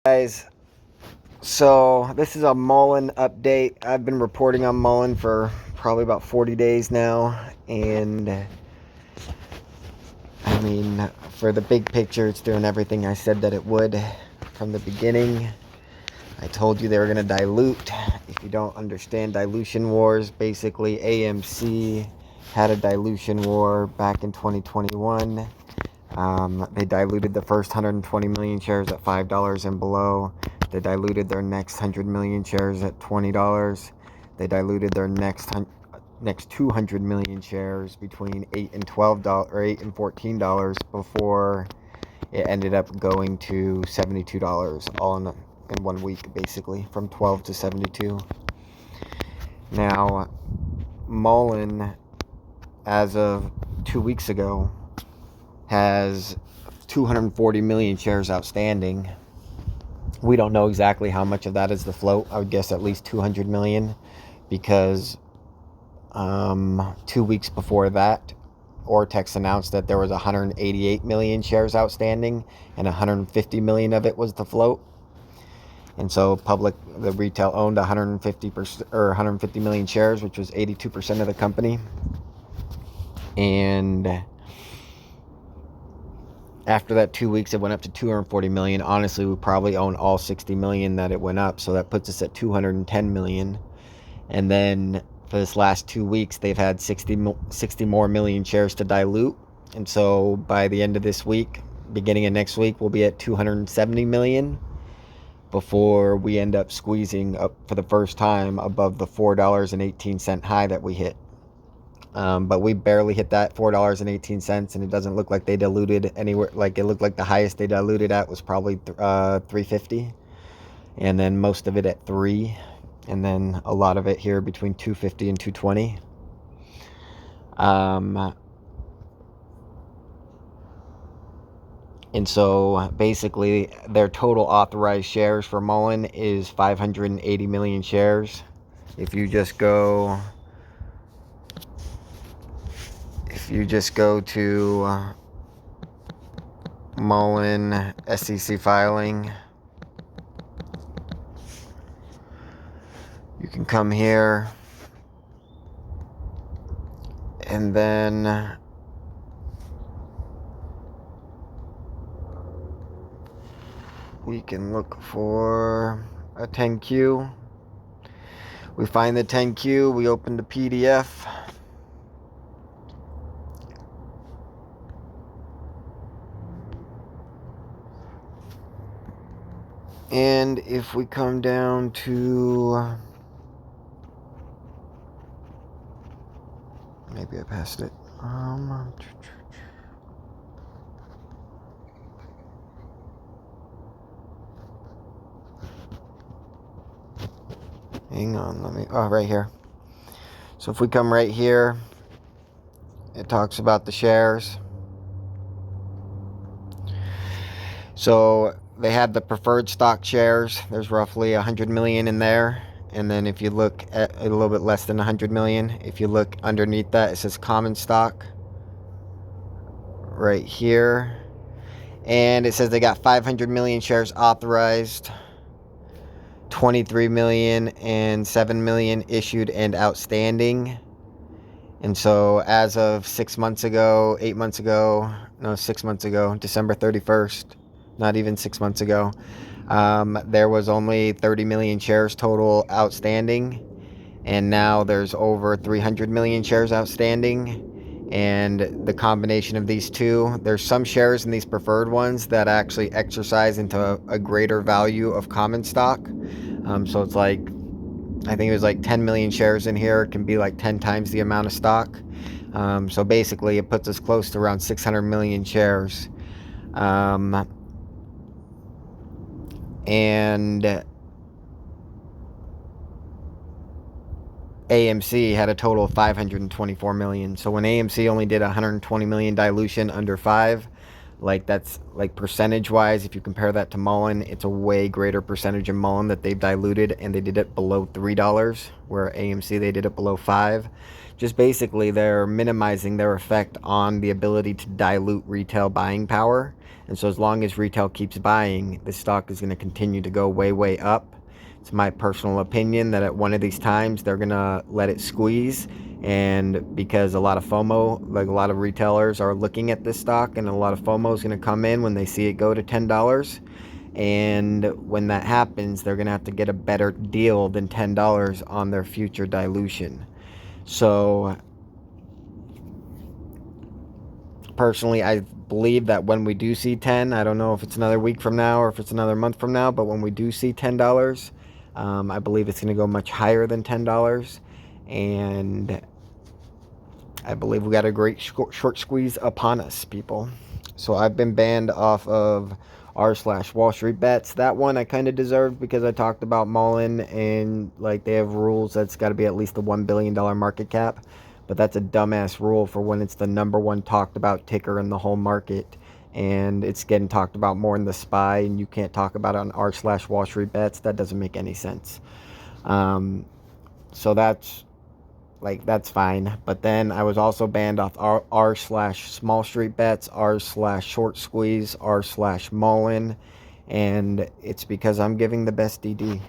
Guys, so this is a Mullen update. I've been reporting on Mullen for probably about 40 days now, and I mean, for the big picture, it's doing everything I said that it would from the beginning. I told you they were going to dilute. If you don't understand dilution wars, basically AMC had a dilution war back in 2021. They diluted the first 120 million shares at $5 and below. They diluted their next 100 million shares at $20. They diluted their next 200 million shares between $8 and $12 or $8 and $14 before it ended up going to $72 all in 1 week, basically from 12 to 72. Now, Mullen, as of 2 weeks ago, has 240 million shares outstanding. We don't know exactly how much of that is the float. I would guess at least 200 million, because 2 weeks before that, Ortex announced that there was 188 million shares outstanding, and 150 million of it was the float. And so the retail owned 150% or 150 million shares, which was 82% of the company. And after that 2 weeks, it went up to 240 million. Honestly, we probably own all 60 million that it went up, so that puts us at 210 million. And then for this last 2 weeks, they've had 60 more million shares to dilute. And so by the end of this week, beginning of next week, we'll be at 270 million before we end up squeezing up for the first time above the $4.18 high that we hit. But we barely hit that $4.18, and it doesn't look like they diluted anywhere. Like, it looked like the highest they diluted at was probably $3.50, and then most of it at $3, and then a lot of it here between $2.50 and $2.20. And so basically their total authorized shares for Mullen is 580 million shares. If you just go to Mullen SEC filing, you can come here, and then we can look for a 10Q. We find the 10Q, we open the PDF. And if we come down to, maybe I passed it. Hang on, right here. So if we come right here, it talks about the shares. So they have the preferred stock shares. There's roughly 100 million in there. And then if you look at a little bit less than 100 million, if you look underneath that, it says common stock right here. And it says they got 500 million shares authorized, 23 million and 7 million issued and outstanding. And so as of 6 months ago, December 31st, not even 6 months ago, there was only 30 million shares total outstanding, and now there's over 300 million shares outstanding. And the combination of these two, there's some shares in these preferred ones that actually exercise into a greater value of common stock. So it's like, I think it was like 10 million shares in here. It can be like 10 times the amount of stock. So basically it puts us close to around 600 million shares. And AMC had a total of 524 million. So when AMC only did 120 million dilution under 5, Like, that's like percentage wise, if you compare that to Mullen, it's a way greater percentage of Mullen that they've diluted, and they did it below $3, where AMC they did it below 5. Just basically they're minimizing their effect on the ability to dilute retail buying power. And so as long as retail keeps buying, the stock is going to continue to go way up. It's my personal opinion that at one of these times they're going to let it squeeze, and because a lot of FOMO, like a lot of retailers are looking at this stock, and a lot of FOMO is going to come in when they see it go to $10. And when that happens, they're going to have to get a better deal than $10 on their future dilution. So personally, I believe that when we do see 10, I don't know if it's another week from now or if it's another month from now, but when we do see $10, I believe it's going to go much higher than $10. And I believe we got a great short squeeze upon us, people. So I've been banned off of r/Wall Street Bets. That one I kind of deserved because I talked about Mullen, and like they have rules that's got to be at least a $1 billion market cap. But that's a dumbass rule for when it's the number one talked about ticker in the whole market. And it's getting talked about more in the SPY, and you can't talk about it on r/Wall Street Bets. That doesn't make any sense. So that's fine. But then I was also banned off r/Small Street Bets, r/Short Squeeze, r/Mullen, and it's because I'm giving the best DD.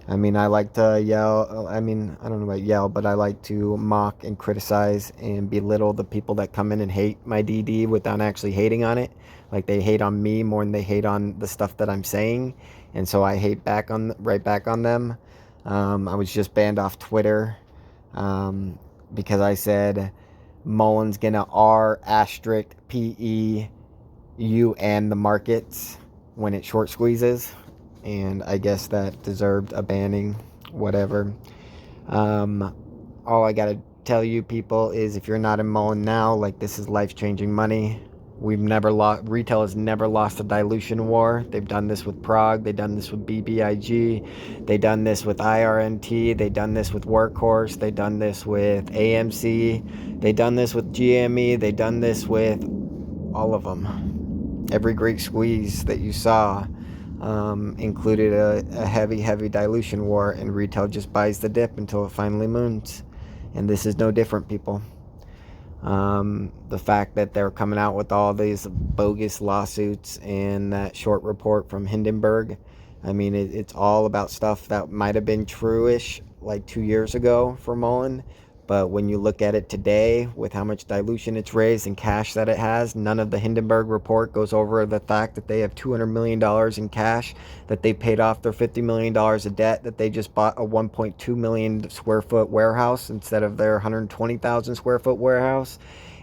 I mean, I like to yell. I mean, I don't know about yell, but I like to mock and criticize and belittle the people that come in and hate my DD without actually hating on it. Like, they hate on me more than they hate on the stuff that I'm saying, and so I hate right back on them. I was just banned off Twitter because I said Mullen's gonna R*PE and the markets when it short squeezes, and I guess that deserved a banning. Whatever. All I gotta tell you people is, if you're not in Mullen now, like, this is life-changing money. Retail has never lost a dilution war. They've done this with Prague, they've done this with BBIG, they've done this with IRNT, they've done this with Workhorse, they've done this with AMC, they've done this with GME, they've done this with all of them. Every great squeeze that you saw included a heavy dilution war, and retail just buys the dip until it finally moons. And this is no different, people. The fact that they're coming out with all these bogus lawsuits and that short report from Hindenburg, I mean, it's all about stuff that might have been true-ish like 2 years ago for Mullen. But when you look at it today, with how much dilution it's raised and cash that it has, none of the Hindenburg report goes over the fact that they have $200 million in cash, that they paid off their $50 million of debt, that they just bought a 1.2 million square foot warehouse instead of their 120,000 square foot warehouse.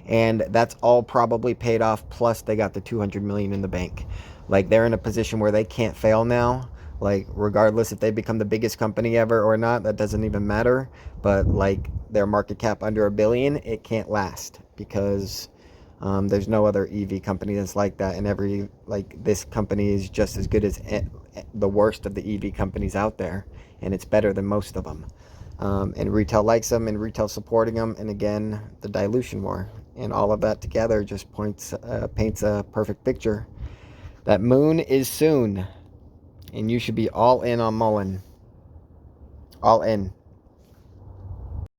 And that's all probably paid off, plus they got the 200 million in the bank. Like, they're in a position where they can't fail now. Like, regardless if they become the biggest company ever or not, that doesn't even matter. But like, their market cap under $1 billion, it can't last, because there's no other EV company that's like that. And this company is just as good as the worst of the EV companies out there, and it's better than most of them. And retail likes them, and retail supporting them, and again, the dilution war, and all of that together just paints a perfect picture. That moon is soon, and you should be all in on Mullen. All in.